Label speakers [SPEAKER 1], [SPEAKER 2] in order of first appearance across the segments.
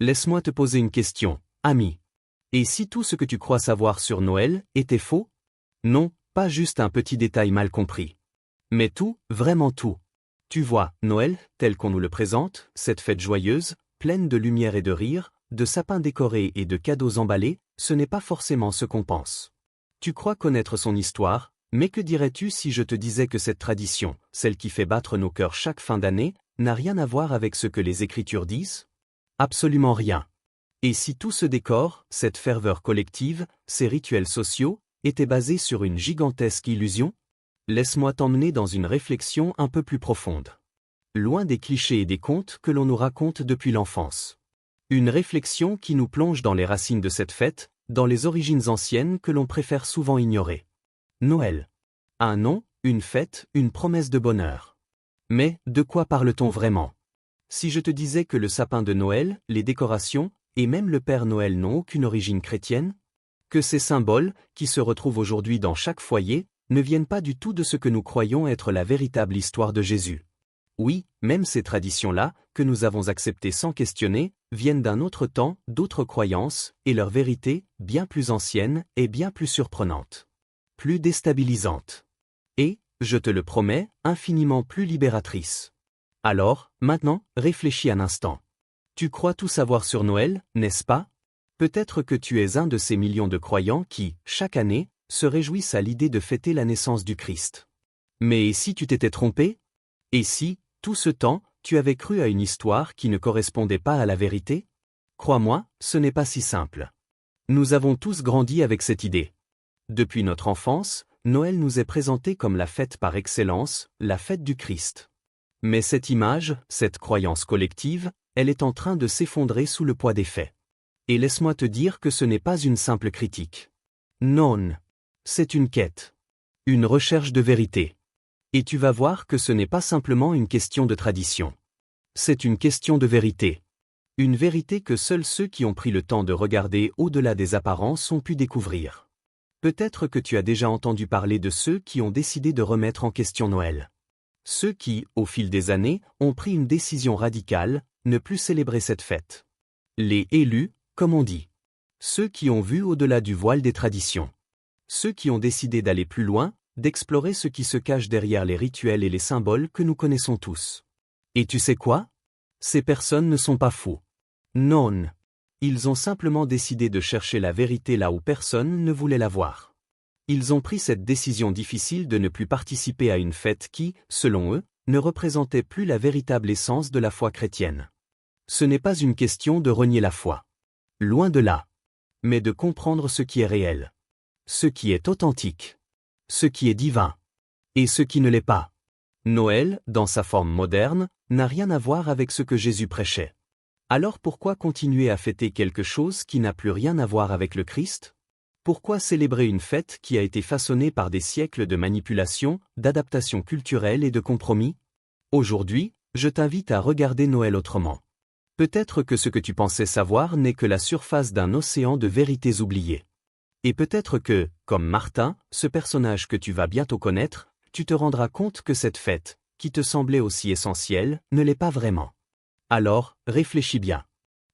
[SPEAKER 1] Laisse-moi te poser une question, ami. Et si tout ce que tu crois savoir sur Noël était faux? Non, pas juste un petit détail mal compris. Mais tout, vraiment tout. Tu vois, Noël, tel qu'on nous le présente, cette fête joyeuse, pleine de lumière et de rire, de sapins décorés et de cadeaux emballés, ce n'est pas forcément ce qu'on pense. Tu crois connaître son histoire, mais que dirais-tu si je te disais que cette tradition, celle qui fait battre nos cœurs chaque fin d'année, n'a rien à voir avec ce que les Écritures disent? Absolument rien. Et si tout ce décor, cette ferveur collective, ces rituels sociaux, étaient basés sur une gigantesque illusion? Laisse-moi t'emmener dans une réflexion un peu plus profonde. Loin des clichés et des contes que l'on nous raconte depuis l'enfance. Une réflexion qui nous plonge dans les racines de cette fête, dans les origines anciennes que l'on préfère souvent ignorer. Noël. Un nom, une fête, une promesse de bonheur. Mais, de quoi parle-t-on vraiment? Si je te disais que le sapin de Noël, les décorations, et même le Père Noël n'ont aucune origine chrétienne? Que ces symboles, qui se retrouvent aujourd'hui dans chaque foyer, ne viennent pas du tout de ce que nous croyons être la véritable histoire de Jésus. Oui, même ces traditions-là, que nous avons acceptées sans questionner, viennent d'un autre temps, d'autres croyances, et leur vérité, bien plus ancienne, est bien plus surprenante. Plus déstabilisante. Et, je te le promets, infiniment plus libératrice. Alors, maintenant, réfléchis un instant. Tu crois tout savoir sur Noël, n'est-ce pas? Peut-être que tu es un de ces millions de croyants qui, chaque année, se réjouissent à l'idée de fêter la naissance du Christ. Mais et si tu t'étais trompé? Et si, tout ce temps, tu avais cru à une histoire qui ne correspondait pas à la vérité? Crois-moi, ce n'est pas si simple. Nous avons tous grandi avec cette idée. Depuis notre enfance, Noël nous est présenté comme la fête par excellence, la fête du Christ. Mais cette image, cette croyance collective, elle est en train de s'effondrer sous le poids des faits. Et laisse-moi te dire que ce n'est pas une simple critique. Non. C'est une quête. Une recherche de vérité. Et tu vas voir que ce n'est pas simplement une question de tradition. C'est une question de vérité. Une vérité que seuls ceux qui ont pris le temps de regarder au-delà des apparences ont pu découvrir. Peut-être que tu as déjà entendu parler de ceux qui ont décidé de remettre en question Noël. Ceux qui, au fil des années, ont pris une décision radicale, ne plus célébrer cette fête. Les élus, comme on dit. Ceux qui ont vu au-delà du voile des traditions. Ceux qui ont décidé d'aller plus loin, d'explorer ce qui se cache derrière les rituels et les symboles que nous connaissons tous. Et tu sais quoi? Ces personnes ne sont pas fous. Non. Ils ont simplement décidé de chercher la vérité là où personne ne voulait la voir. Ils ont pris cette décision difficile de ne plus participer à une fête qui, selon eux, ne représentait plus la véritable essence de la foi chrétienne. Ce n'est pas une question de renier la foi. Loin de là. Mais de comprendre ce qui est réel. Ce qui est authentique. Ce qui est divin. Et ce qui ne l'est pas. Noël, dans sa forme moderne, n'a rien à voir avec ce que Jésus prêchait. Alors pourquoi continuer à fêter quelque chose qui n'a plus rien à voir avec le Christ? Pourquoi célébrer une fête qui a été façonnée par des siècles de manipulation, d'adaptation culturelle et de compromis? Aujourd'hui, je t'invite à regarder Noël autrement. Peut-être que ce que tu pensais savoir n'est que la surface d'un océan de vérités oubliées. Et peut-être que, comme Martin, ce personnage que tu vas bientôt connaître, tu te rendras compte que cette fête, qui te semblait aussi essentielle, ne l'est pas vraiment. Alors, réfléchis bien.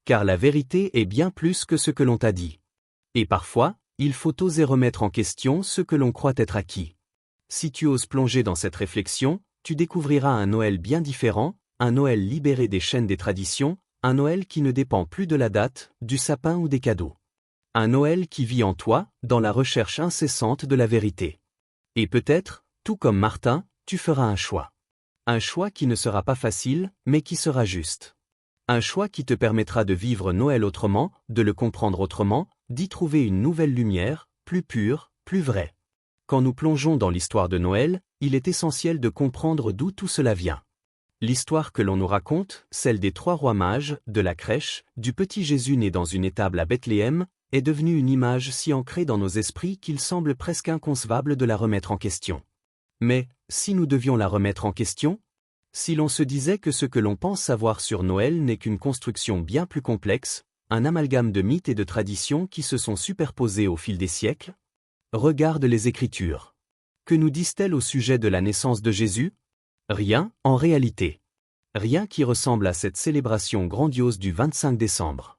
[SPEAKER 1] Car la vérité est bien plus que ce que l'on t'a dit. Et parfois, il faut oser remettre en question ce que l'on croit être acquis. Si tu oses plonger dans cette réflexion, tu découvriras un Noël bien différent, un Noël libéré des chaînes des traditions, un Noël qui ne dépend plus de la date, du sapin ou des cadeaux. Un Noël qui vit en toi, dans la recherche incessante de la vérité. Et peut-être, tout comme Martin, tu feras un choix. Un choix qui ne sera pas facile, mais qui sera juste. Un choix qui te permettra de vivre Noël autrement, de le comprendre autrement, d'y trouver une nouvelle lumière, plus pure, plus vraie. Quand nous plongeons dans l'histoire de Noël, il est essentiel de comprendre d'où tout cela vient. L'histoire que l'on nous raconte, celle des 3 rois mages, de la crèche, du petit Jésus né dans une étable à Bethléem, est devenue une image si ancrée dans nos esprits qu'il semble presque inconcevable de la remettre en question. Mais, si nous devions la remettre en question? Si l'on se disait que ce que l'on pense savoir sur Noël n'est qu'une construction bien plus complexe, un amalgame de mythes et de traditions qui se sont superposés au fil des siècles? Regarde les Écritures. Que nous disent-elles au sujet de la naissance de Jésus? Rien, en réalité. Rien qui ressemble à cette célébration grandiose du 25 décembre.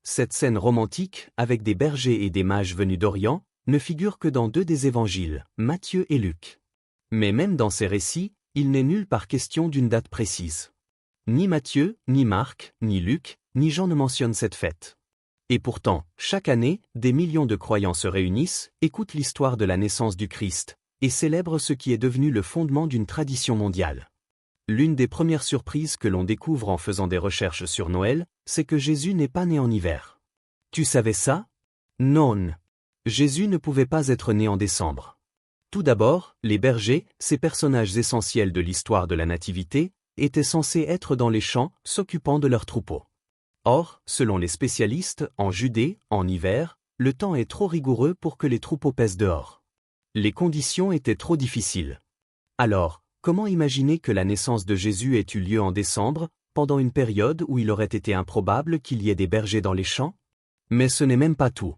[SPEAKER 1] Cette scène romantique, avec des bergers et des mages venus d'Orient, ne figure que dans 2 des évangiles, Matthieu et Luc. Mais même dans ces récits, il n'est nulle part question d'une date précise. Ni Matthieu, ni Marc, ni Luc, ni Jean ne mentionnent cette fête. Et pourtant, chaque année, des millions de croyants se réunissent, écoutent l'histoire de la naissance du Christ, et célèbrent ce qui est devenu le fondement d'une tradition mondiale. L'une des premières surprises que l'on découvre en faisant des recherches sur Noël, c'est que Jésus n'est pas né en hiver. Tu savais ça? Non. Jésus ne pouvait pas être né en décembre. Tout d'abord, les bergers, ces personnages essentiels de l'histoire de la Nativité, étaient censés être dans les champs, s'occupant de leurs troupeaux. Or, selon les spécialistes, en Judée, en hiver, le temps est trop rigoureux pour que les troupeaux paissent dehors. Les conditions étaient trop difficiles. Alors, comment imaginer que la naissance de Jésus ait eu lieu en décembre, pendant une période où il aurait été improbable qu'il y ait des bergers dans les champs? Mais ce n'est même pas tout.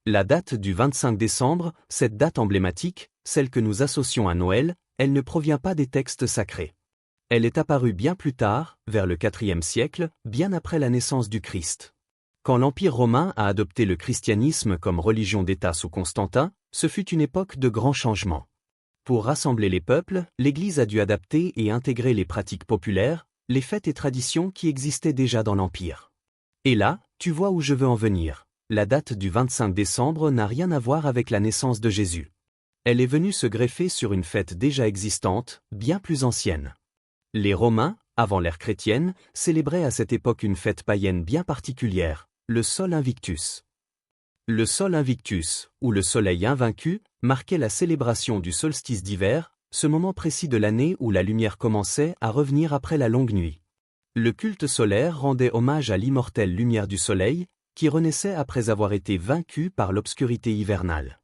[SPEAKER 1] La date du 25 décembre, cette date emblématique, celle que nous associons à Noël, elle ne provient pas des textes sacrés. Elle est apparue bien plus tard, vers le IVe siècle, bien après la naissance du Christ. Quand l'Empire romain a adopté le christianisme comme religion d'État sous Constantin, ce fut une époque de grands changements. Pour rassembler les peuples, l'Église a dû adapter et intégrer les pratiques populaires, les fêtes et traditions qui existaient déjà dans l'Empire. Et là, tu vois où je veux en venir. La date du 25 décembre n'a rien à voir avec la naissance de Jésus. Elle est venue se greffer sur une fête déjà existante, bien plus ancienne. Les Romains, avant l'ère chrétienne, célébraient à cette époque une fête païenne bien particulière, le Sol Invictus. Le Sol Invictus, ou le Soleil invaincu, marquait la célébration du solstice d'hiver, ce moment précis de l'année où la lumière commençait à revenir après la longue nuit. Le culte solaire rendait hommage à l'immortelle lumière du soleil, qui renaissait après avoir été vaincu par l'obscurité hivernale.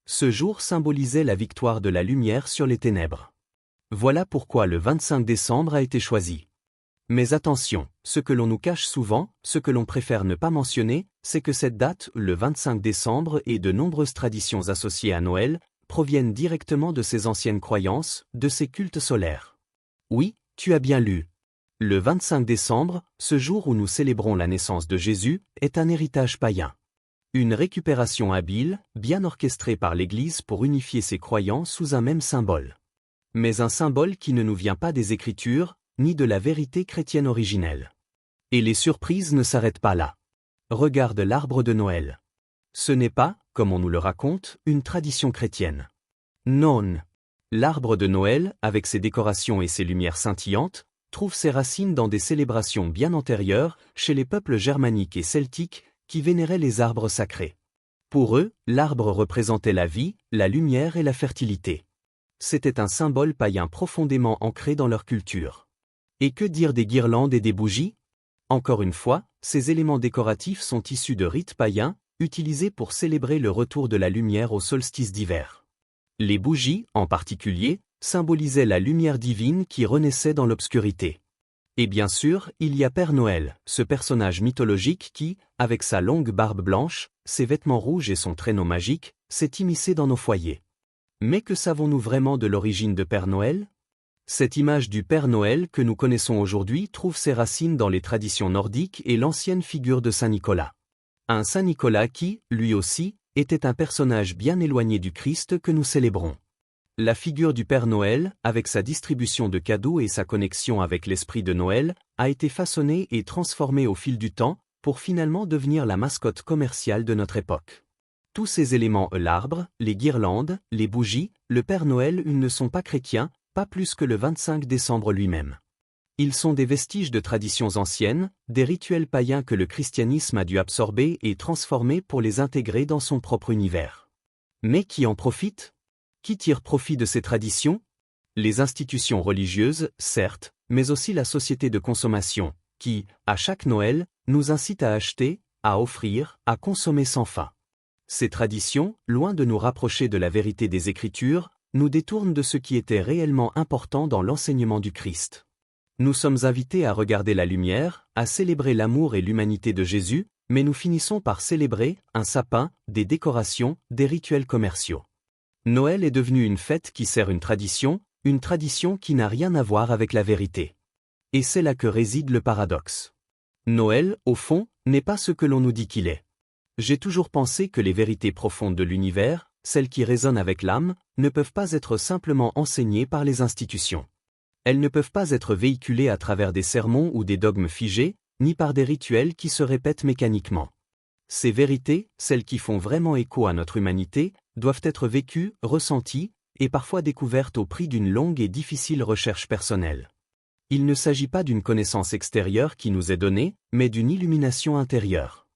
[SPEAKER 1] Ce jour symbolisait la victoire de la lumière sur les ténèbres. Voilà pourquoi le 25 décembre a été choisi. Mais attention, ce que l'on nous cache souvent, ce que l'on préfère ne pas mentionner, c'est que cette date, le 25 décembre et de nombreuses traditions associées à Noël, proviennent directement de ces anciennes croyances, de ces cultes solaires. Oui, tu as bien lu. Le 25 décembre, ce jour où nous célébrons la naissance de Jésus, est un héritage païen. Une récupération habile, bien orchestrée par l'Église pour unifier ses croyants sous un même symbole. Mais un symbole qui ne nous vient pas des Écritures, ni de la vérité chrétienne originelle. Et les surprises ne s'arrêtent pas là. Regarde l'arbre de Noël. Ce n'est pas, comme on nous le raconte, une tradition chrétienne. Non. L'arbre de Noël, avec ses décorations et ses lumières scintillantes, trouve ses racines dans des célébrations bien antérieures, chez les peuples germaniques et celtiques, qui vénéraient les arbres sacrés. Pour eux, l'arbre représentait la vie, la lumière et la fertilité. C'était un symbole païen profondément ancré dans leur culture. Et que dire des guirlandes et des bougies? Encore une fois, ces éléments décoratifs sont issus de rites païens, utilisés pour célébrer le retour de la lumière au solstice d'hiver. Les bougies, en particulier, symbolisaient la lumière divine qui renaissait dans l'obscurité. Et bien sûr, il y a Père Noël, ce personnage mythologique qui, avec sa longue barbe blanche, ses vêtements rouges et son traîneau magique, s'est immiscé dans nos foyers. Mais que savons-nous vraiment de l'origine de Père Noël? Cette image du Père Noël que nous connaissons aujourd'hui trouve ses racines dans les traditions nordiques et l'ancienne figure de Saint Nicolas. Un Saint Nicolas qui, lui aussi, était un personnage bien éloigné du Christ que nous célébrons. La figure du Père Noël, avec sa distribution de cadeaux et sa connexion avec l'esprit de Noël, a été façonnée et transformée au fil du temps, pour finalement devenir la mascotte commerciale de notre époque. Tous ces éléments, l'arbre, les guirlandes, les bougies, le Père Noël, ne sont pas chrétiens, pas plus que le 25 décembre lui-même. Ils sont des vestiges de traditions anciennes, des rituels païens que le christianisme a dû absorber et transformer pour les intégrer dans son propre univers. Mais qui en profite? Qui tire profit de ces traditions? Les institutions religieuses, certes, mais aussi la société de consommation, qui, à chaque Noël, nous incite à acheter, à offrir, à consommer sans fin. Ces traditions, loin de nous rapprocher de la vérité des Écritures, nous détournent de ce qui était réellement important dans l'enseignement du Christ. Nous sommes invités à regarder la lumière, à célébrer l'amour et l'humanité de Jésus, mais nous finissons par célébrer un sapin, des décorations, des rituels commerciaux. Noël est devenu une fête qui sert une tradition qui n'a rien à voir avec la vérité. Et c'est là que réside le paradoxe. Noël, au fond, n'est pas ce que l'on nous dit qu'il est. J'ai toujours pensé que les vérités profondes de l'univers, celles qui résonnent avec l'âme, ne peuvent pas être simplement enseignées par les institutions. Elles ne peuvent pas être véhiculées à travers des sermons ou des dogmes figés, ni par des rituels qui se répètent mécaniquement. Ces vérités, celles qui font vraiment écho à notre humanité, doivent être vécues, ressenties, et parfois découvertes au prix d'une longue et difficile recherche personnelle. Il ne s'agit pas d'une connaissance extérieure qui nous est donnée, mais d'une illumination intérieure.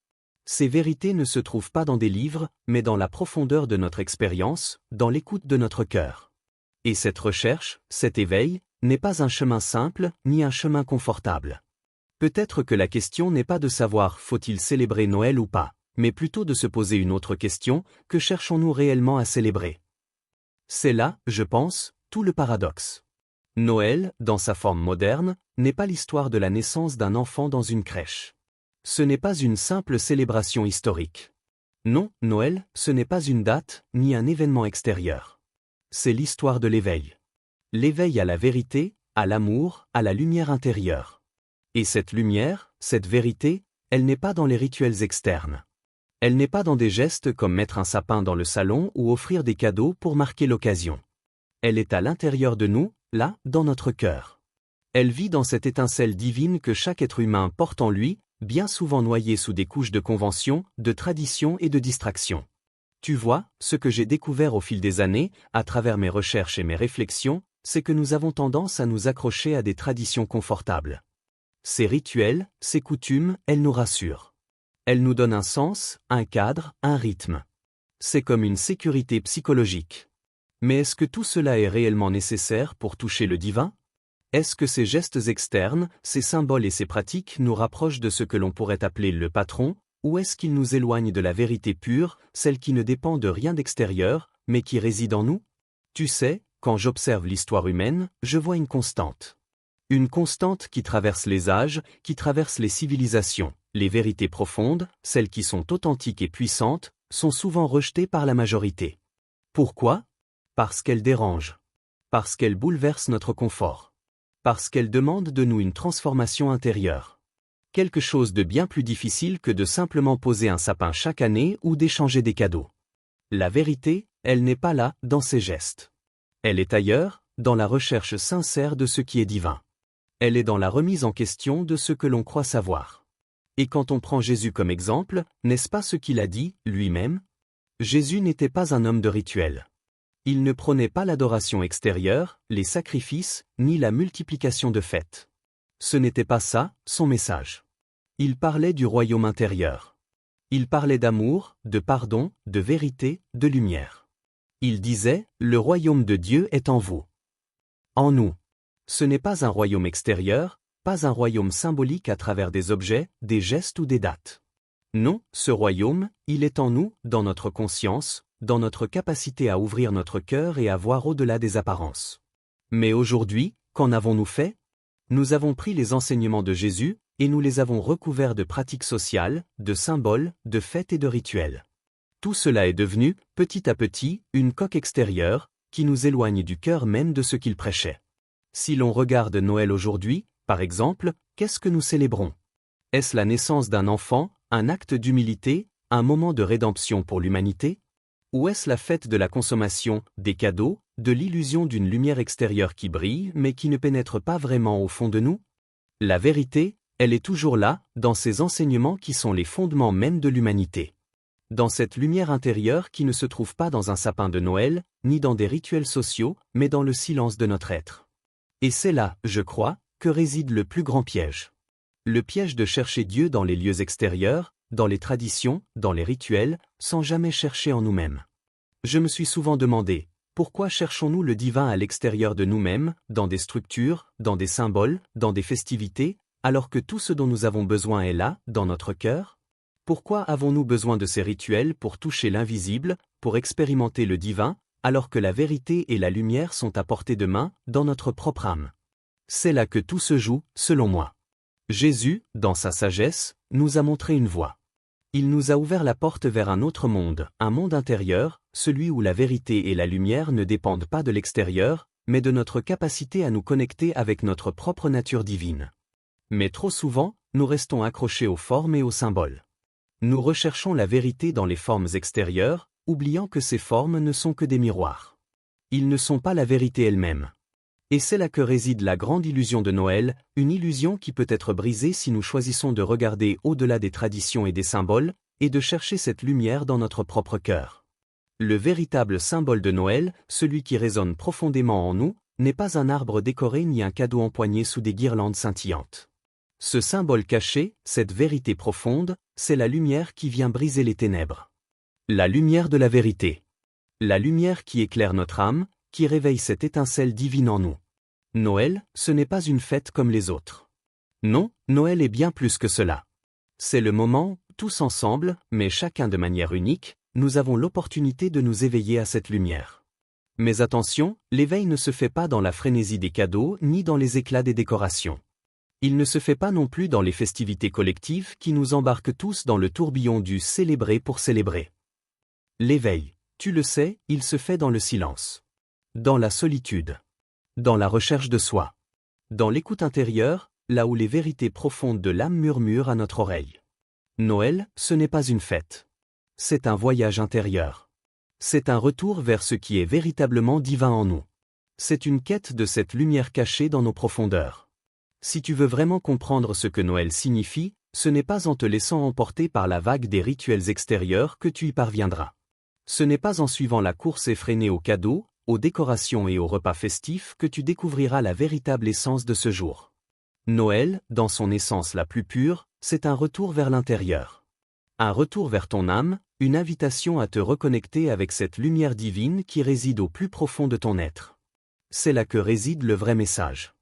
[SPEAKER 1] Ces vérités ne se trouvent pas dans des livres, mais dans la profondeur de notre expérience, dans l'écoute de notre cœur. Et cette recherche, cet éveil, n'est pas un chemin simple, ni un chemin confortable. Peut-être que la question n'est pas de savoir faut-il célébrer Noël ou pas, mais plutôt de se poser une autre question, que cherchons-nous réellement à célébrer? C'est là, je pense, tout le paradoxe. Noël, dans sa forme moderne, n'est pas l'histoire de la naissance d'un enfant dans une crèche. Ce n'est pas une simple célébration historique. Non, Noël, ce n'est pas une date, ni un événement extérieur. C'est l'histoire de l'éveil. L'éveil à la vérité, à l'amour, à la lumière intérieure. Et cette lumière, cette vérité, elle n'est pas dans les rituels externes. Elle n'est pas dans des gestes comme mettre un sapin dans le salon ou offrir des cadeaux pour marquer l'occasion. Elle est à l'intérieur de nous, là, dans notre cœur. Elle vit dans cette étincelle divine que chaque être humain porte en lui, bien souvent noyé sous des couches de conventions, de traditions et de distractions. Tu vois, ce que j'ai découvert au fil des années, à travers mes recherches et mes réflexions, c'est que nous avons tendance à nous accrocher à des traditions confortables. Ces rituels, ces coutumes, elles nous rassurent. Elles nous donnent un sens, un cadre, un rythme. C'est comme une sécurité psychologique. Mais est-ce que tout cela est réellement nécessaire pour toucher le divin? Est-ce que ces gestes externes, ces symboles et ces pratiques nous rapprochent de ce que l'on pourrait appeler le patron, ou est-ce qu'ils nous éloignent de la vérité pure, celle qui ne dépend de rien d'extérieur, mais qui réside en nous? Tu sais, quand j'observe l'histoire humaine, je vois une constante. Une constante qui traverse les âges, qui traverse les civilisations. Les vérités profondes, celles qui sont authentiques et puissantes, sont souvent rejetées par la majorité. Pourquoi? Parce qu'elles dérangent. Parce qu'elles bouleversent notre confort. Parce qu'elles demandent de nous une transformation intérieure. Quelque chose de bien plus difficile que de simplement poser un sapin chaque année ou d'échanger des cadeaux. La vérité, elle n'est pas là, dans ses gestes. Elle est ailleurs, dans la recherche sincère de ce qui est divin. Elle est dans la remise en question de ce que l'on croit savoir. Et quand on prend Jésus comme exemple, n'est-ce pas ce qu'il a dit, lui-même? Jésus n'était pas un homme de rituel. Il ne prônait pas l'adoration extérieure, les sacrifices, ni la multiplication de fêtes. Ce n'était pas ça, son message. Il parlait du royaume intérieur. Il parlait d'amour, de pardon, de vérité, de lumière. Il disait, le royaume de Dieu est en vous. En nous. Ce n'est pas un royaume extérieur, pas un royaume symbolique à travers des objets, des gestes ou des dates. Non, ce royaume, il est en nous, dans notre conscience, dans notre capacité à ouvrir notre cœur et à voir au-delà des apparences. Mais aujourd'hui, qu'en avons-nous fait? Nous avons pris les enseignements de Jésus, et nous les avons recouverts de pratiques sociales, de symboles, de fêtes et de rituels. Tout cela est devenu, petit à petit, une coque extérieure, qui nous éloigne du cœur même de ce qu'il prêchait. Si l'on regarde Noël aujourd'hui, par exemple, qu'est-ce que nous célébrons? Est-ce la naissance d'un enfant, un acte d'humilité, un moment de rédemption pour l'humanité? Ou est-ce la fête de la consommation, des cadeaux, de l'illusion d'une lumière extérieure qui brille mais qui ne pénètre pas vraiment au fond de nous? La vérité, elle est toujours là, dans ces enseignements qui sont les fondements même de l'humanité. Dans cette lumière intérieure qui ne se trouve pas dans un sapin de Noël, ni dans des rituels sociaux, mais dans le silence de notre être. Et c'est là, je crois, que réside le plus grand piège. Le piège de chercher Dieu dans les lieux extérieurs, dans les traditions, dans les rituels, sans jamais chercher en nous-mêmes. Je me suis souvent demandé, pourquoi cherchons-nous le divin à l'extérieur de nous-mêmes, dans des structures, dans des symboles, dans des festivités, alors que tout ce dont nous avons besoin est là, dans notre cœur? Pourquoi avons-nous besoin de ces rituels pour toucher l'invisible, pour expérimenter le divin, alors que la vérité et la lumière sont à portée de main, dans notre propre âme? C'est là que tout se joue, selon moi. Jésus, dans sa sagesse, nous a montré une voie. Il nous a ouvert la porte vers un autre monde, un monde intérieur, celui où la vérité et la lumière ne dépendent pas de l'extérieur, mais de notre capacité à nous connecter avec notre propre nature divine. Mais trop souvent, nous restons accrochés aux formes et aux symboles. Nous recherchons la vérité dans les formes extérieures, oubliant que ces formes ne sont que des miroirs. Ils ne sont pas la vérité elle-même. Et c'est là que réside la grande illusion de Noël, une illusion qui peut être brisée si nous choisissons de regarder au-delà des traditions et des symboles, et de chercher cette lumière dans notre propre cœur. Le véritable symbole de Noël, celui qui résonne profondément en nous, n'est pas un arbre décoré ni un cadeau empoigné sous des guirlandes scintillantes. Ce symbole caché, cette vérité profonde, c'est la lumière qui vient briser les ténèbres. La lumière de la vérité. La lumière qui éclaire notre âme, qui réveille cette étincelle divine en nous. Noël, ce n'est pas une fête comme les autres. Non, Noël est bien plus que cela. C'est le moment, tous ensemble, mais chacun de manière unique, nous avons l'opportunité de nous éveiller à cette lumière. Mais attention, l'éveil ne se fait pas dans la frénésie des cadeaux ni dans les éclats des décorations. Il ne se fait pas non plus dans les festivités collectives qui nous embarquent tous dans le tourbillon du célébrer pour célébrer. L'éveil, tu le sais, il se fait dans le silence. Dans la solitude. Dans la recherche de soi. Dans l'écoute intérieure, là où les vérités profondes de l'âme murmurent à notre oreille. Noël, ce n'est pas une fête. C'est un voyage intérieur. C'est un retour vers ce qui est véritablement divin en nous. C'est une quête de cette lumière cachée dans nos profondeurs. Si tu veux vraiment comprendre ce que Noël signifie, ce n'est pas en te laissant emporter par la vague des rituels extérieurs que tu y parviendras. Ce n'est pas en suivant la course effrénée aux cadeaux, aux décorations et aux repas festifs que tu découvriras la véritable essence de ce jour. Noël, dans son essence la plus pure, c'est un retour vers l'intérieur. Un retour vers ton âme, une invitation à te reconnecter avec cette lumière divine qui réside au plus profond de ton être. C'est là que réside le vrai message.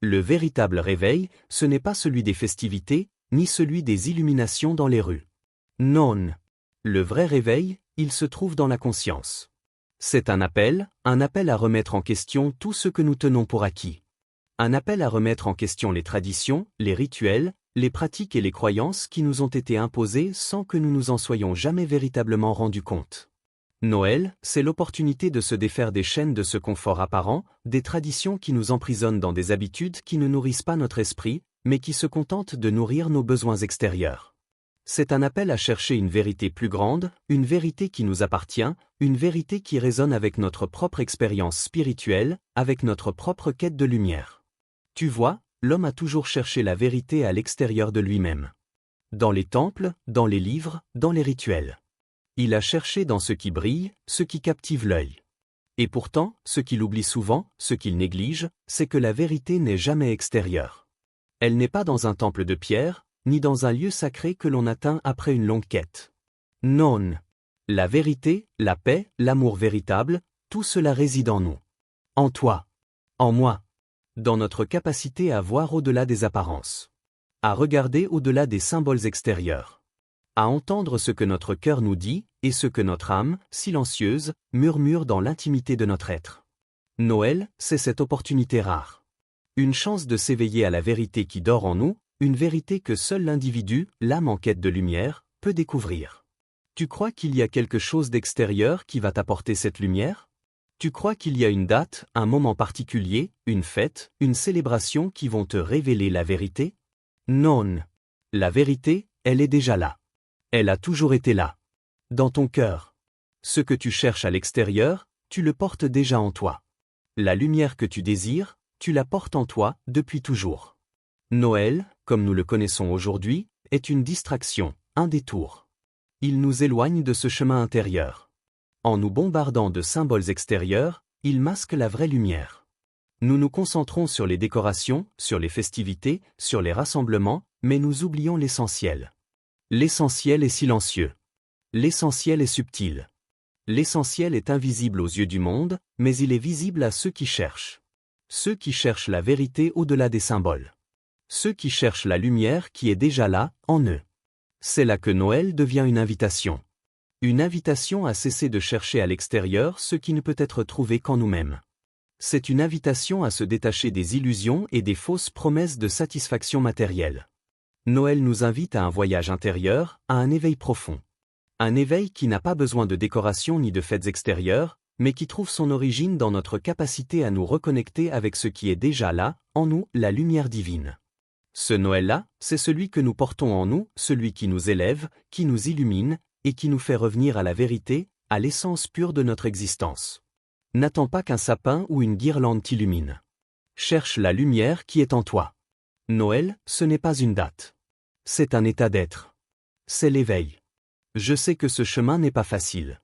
[SPEAKER 1] Le véritable réveil, ce n'est pas celui des festivités, ni celui des illuminations dans les rues. Non. Le vrai réveil, il se trouve dans la conscience. C'est un appel à remettre en question tout ce que nous tenons pour acquis. Un appel à remettre en question les traditions, les rituels, les pratiques et les croyances qui nous ont été imposées sans que nous nous en soyons jamais véritablement rendus compte. Noël, c'est l'opportunité de se défaire des chaînes de ce confort apparent, des traditions qui nous emprisonnent dans des habitudes qui ne nourrissent pas notre esprit, mais qui se contentent de nourrir nos besoins extérieurs. C'est un appel à chercher une vérité plus grande, une vérité qui nous appartient, une vérité qui résonne avec notre propre expérience spirituelle, avec notre propre quête de lumière. Tu vois, l'homme a toujours cherché la vérité à l'extérieur de lui-même. Dans les temples, dans les livres, dans les rituels. Il a cherché dans ce qui brille, ce qui captive l'œil. Et pourtant, ce qu'il oublie souvent, ce qu'il néglige, c'est que la vérité n'est jamais extérieure. Elle n'est pas dans un temple de pierre, ni dans un lieu sacré que l'on atteint après une longue quête. Non. La vérité, la paix, l'amour véritable, tout cela réside en nous. En toi. En moi. Dans notre capacité à voir au-delà des apparences. À regarder au-delà des symboles extérieurs. À entendre ce que notre cœur nous dit, et ce que notre âme, silencieuse, murmure dans l'intimité de notre être. Noël, c'est cette opportunité rare. Une chance de s'éveiller à la vérité qui dort en nous, une vérité que seul l'individu, l'âme en quête de lumière, peut découvrir. Tu crois qu'il y a quelque chose d'extérieur qui va t'apporter cette lumière? Tu crois qu'il y a une date, un moment particulier, une fête, une célébration qui vont te révéler la vérité? Non. La vérité, elle est déjà là. Elle a toujours été là. Dans ton cœur. Ce que tu cherches à l'extérieur, tu le portes déjà en toi. La lumière que tu désires, tu la portes en toi depuis toujours. Noël, comme nous le connaissons aujourd'hui, est une distraction, un détour. Il nous éloigne de ce chemin intérieur. En nous bombardant de symboles extérieurs, il masque la vraie lumière. Nous nous concentrons sur les décorations, sur les festivités, sur les rassemblements, mais nous oublions l'essentiel. L'essentiel est silencieux. L'essentiel est subtil. L'essentiel est invisible aux yeux du monde, mais il est visible à ceux qui cherchent. Ceux qui cherchent la vérité au-delà des symboles. Ceux qui cherchent la lumière qui est déjà là, en eux. C'est là que Noël devient une invitation. Une invitation à cesser de chercher à l'extérieur ce qui ne peut être trouvé qu'en nous-mêmes. C'est une invitation à se détacher des illusions et des fausses promesses de satisfaction matérielle. Noël nous invite à un voyage intérieur, à un éveil profond. Un éveil qui n'a pas besoin de décoration ni de fêtes extérieures, mais qui trouve son origine dans notre capacité à nous reconnecter avec ce qui est déjà là, en nous, la lumière divine. Ce Noël-là, c'est celui que nous portons en nous, celui qui nous élève, qui nous illumine, et qui nous fait revenir à la vérité, à l'essence pure de notre existence. N'attends pas qu'un sapin ou une guirlande t'illumine. Cherche la lumière qui est en toi. Noël, ce n'est pas une date. C'est un état d'être. C'est l'éveil. Je sais que ce chemin n'est pas facile.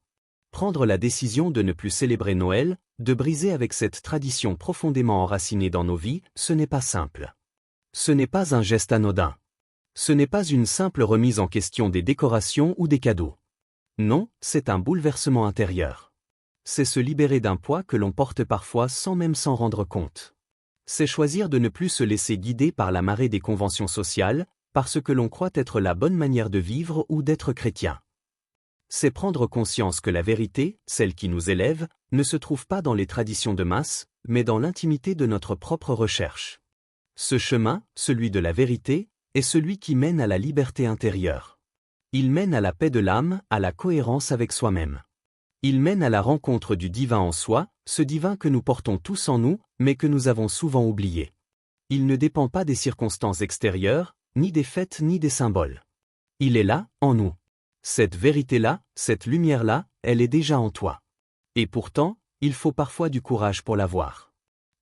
[SPEAKER 1] Prendre la décision de ne plus célébrer Noël, de briser avec cette tradition profondément enracinée dans nos vies, ce n'est pas simple. Ce n'est pas un geste anodin. Ce n'est pas une simple remise en question des décorations ou des cadeaux. Non, c'est un bouleversement intérieur. C'est se libérer d'un poids que l'on porte parfois sans même s'en rendre compte. C'est choisir de ne plus se laisser guider par la marée des conventions sociales, par ce que l'on croit être la bonne manière de vivre ou d'être chrétien. C'est prendre conscience que la vérité, celle qui nous élève, ne se trouve pas dans les traditions de masse, mais dans l'intimité de notre propre recherche. Ce chemin, celui de la vérité, est celui qui mène à la liberté intérieure. Il mène à la paix de l'âme, à la cohérence avec soi-même. Il mène à la rencontre du divin en soi, ce divin que nous portons tous en nous, mais que nous avons souvent oublié. Il ne dépend pas des circonstances extérieures, ni des fêtes ni des symboles. Il est là, en nous. Cette vérité-là, cette lumière-là, elle est déjà en toi. Et pourtant, il faut parfois du courage pour la voir.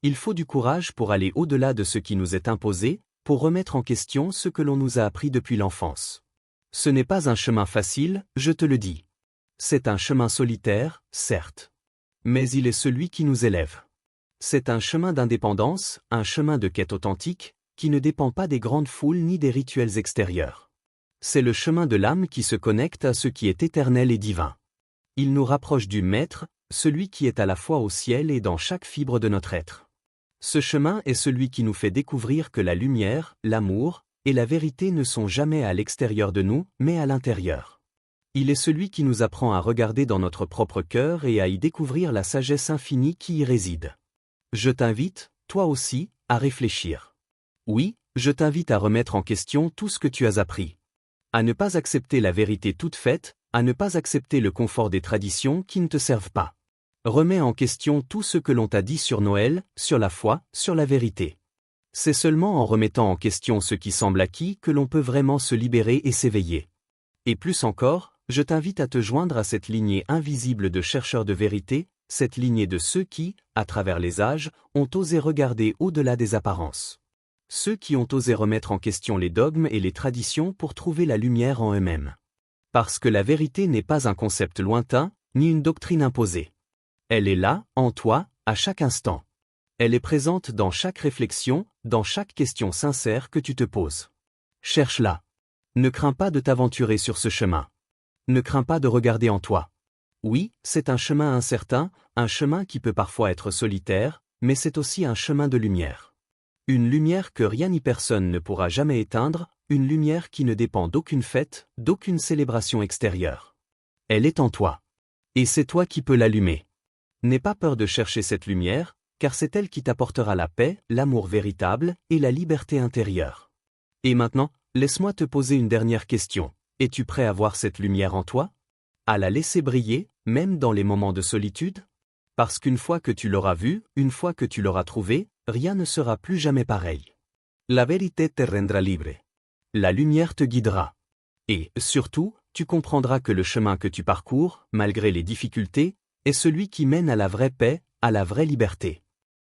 [SPEAKER 1] Il faut du courage pour aller au-delà de ce qui nous est imposé, pour remettre en question ce que l'on nous a appris depuis l'enfance. Ce n'est pas un chemin facile, je te le dis. C'est un chemin solitaire, certes. Mais il est celui qui nous élève. C'est un chemin d'indépendance, un chemin de quête authentique, qui ne dépend pas des grandes foules ni des rituels extérieurs. C'est le chemin de l'âme qui se connecte à ce qui est éternel et divin. Il nous rapproche du Maître, celui qui est à la fois au ciel et dans chaque fibre de notre être. Ce chemin est celui qui nous fait découvrir que la lumière, l'amour et la vérité ne sont jamais à l'extérieur de nous, mais à l'intérieur. Il est celui qui nous apprend à regarder dans notre propre cœur et à y découvrir la sagesse infinie qui y réside. Je t'invite, toi aussi, à réfléchir. Oui, je t'invite à remettre en question tout ce que tu as appris. À ne pas accepter la vérité toute faite, à ne pas accepter le confort des traditions qui ne te servent pas. Remets en question tout ce que l'on t'a dit sur Noël, sur la foi, sur la vérité. C'est seulement en remettant en question ce qui semble acquis que l'on peut vraiment se libérer et s'éveiller. Et plus encore, je t'invite à te joindre à cette lignée invisible de chercheurs de vérité, cette lignée de ceux qui, à travers les âges, ont osé regarder au-delà des apparences. Ceux qui ont osé remettre en question les dogmes et les traditions pour trouver la lumière en eux-mêmes. Parce que la vérité n'est pas un concept lointain, ni une doctrine imposée. Elle est là, en toi, à chaque instant. Elle est présente dans chaque réflexion, dans chaque question sincère que tu te poses. Cherche-la. Ne crains pas de t'aventurer sur ce chemin. Ne crains pas de regarder en toi. Oui, c'est un chemin incertain, un chemin qui peut parfois être solitaire, mais c'est aussi un chemin de lumière. Une lumière que rien ni personne ne pourra jamais éteindre, une lumière qui ne dépend d'aucune fête, d'aucune célébration extérieure. Elle est en toi. Et c'est toi qui peux l'allumer. N'aie pas peur de chercher cette lumière, car c'est elle qui t'apportera la paix, l'amour véritable et la liberté intérieure. Et maintenant, laisse-moi te poser une dernière question. Es-tu prêt à voir cette lumière en toi? À la laisser briller, même dans les moments de solitude? Parce qu'une fois que tu l'auras vue, une fois que tu l'auras trouvée, rien ne sera plus jamais pareil. La vérité te rendra libre. La lumière te guidera. Et, surtout, tu comprendras que le chemin que tu parcours, malgré les difficultés, est celui qui mène à la vraie paix, à la vraie liberté.